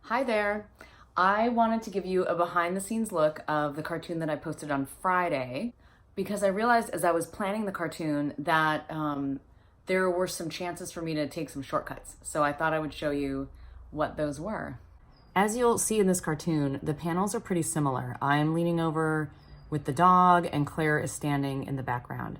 Hi there. I wanted to give you a behind the scenes look of the cartoon that I posted on Friday because I realized as I was planning the cartoon that there were some chances for me to take some shortcuts. So I thought I would show you what those were. As you'll see in this cartoon, the panels are pretty similar. I'm leaning over with the dog and Claire is standing in the background.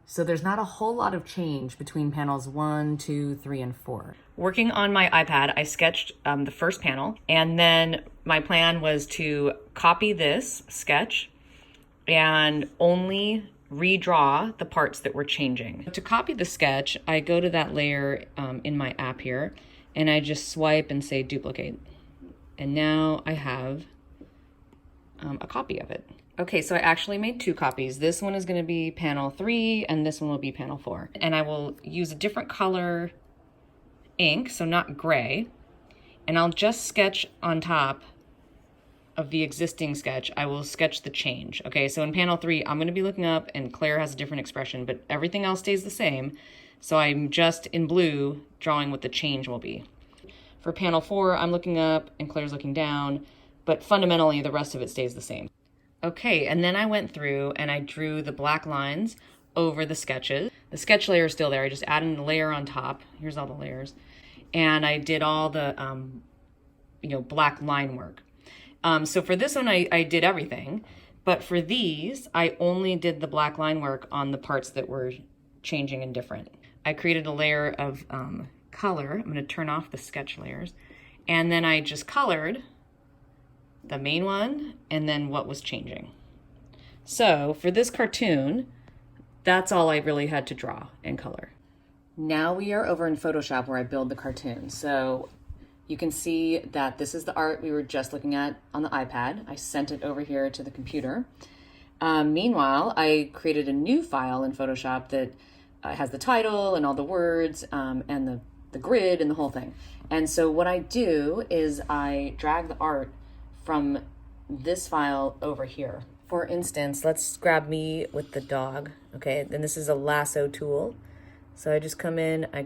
So there's not a whole lot of change between panels 1, 2, 3, and 4. Working on my iPad, I sketched the first panel, and then my plan was to copy this sketch and only redraw the parts that were changing. To copy the sketch, I go to that layer in my app here, and I just swipe and say duplicate. And now I have a copy of it. Okay, so I actually made two copies. This one is gonna be panel 3 and this one will be panel 4. And I will use a different color ink, so not gray, and I'll just sketch on top of the existing sketch. I will sketch the change. Okay, so in panel 3, I'm gonna be looking up and Claire has a different expression, but everything else stays the same. So I'm just in blue drawing what the change will be. For panel 4, I'm looking up and Claire's looking down, but fundamentally the rest of it stays the same. Okay, and then I went through and I drew the black lines over the sketches. The sketch layer is still there. I just added a layer on top. Here's all the layers. And I did all the, black line work. So for this one, I did everything. But for these, I only did the black line work on the parts that were changing and different. I created a layer of color. I'm going to turn off the sketch layers. And then I just colored the main one, and then what was changing. So for this cartoon, that's all I really had to draw and color. Now we are over in Photoshop where I build the cartoon. So you can see that this is the art we were just looking at on the iPad. I sent it over here to the computer. Meanwhile, I created a new file in Photoshop that has the title and all the words and the grid and the whole thing. And so what I do is I drag the art from this file over here. For instance, let's grab me with the dog. Okay, then this is a lasso tool. So I just come in, I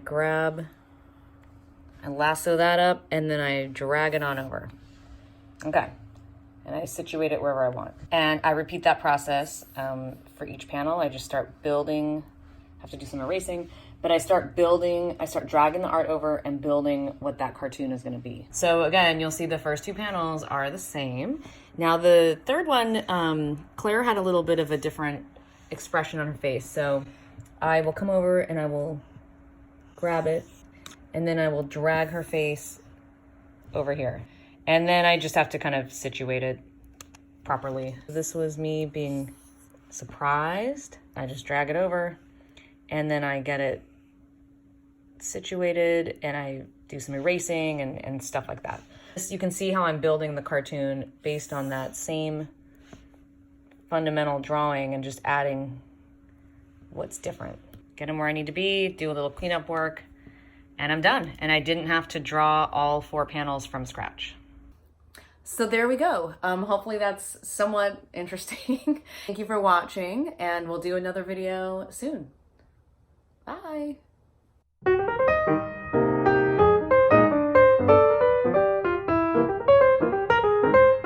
lasso that up, and then I drag it on over. Okay, and I situate it wherever I want. And I repeat that process for each panel. I just start building, have to do some erasing, but I start dragging the art over and building what that cartoon is gonna be. So again, you'll see the first two panels are the same. Now the third one, Claire had a little bit of a different expression on her face. So I will come over and I will grab it and then I will drag her face over here. And then I just have to kind of situate it properly. This was me being surprised. I just drag it over and then I get it situated and I do some erasing and stuff like that. You can see how I'm building the cartoon based on that same fundamental drawing and just adding what's different. Get them where I need to be, do a little cleanup work, and I'm done. And I didn't have to draw all 4 panels from scratch. So there we go. Hopefully that's somewhat interesting. Thank you for watching, and we'll do another video soon. Bye.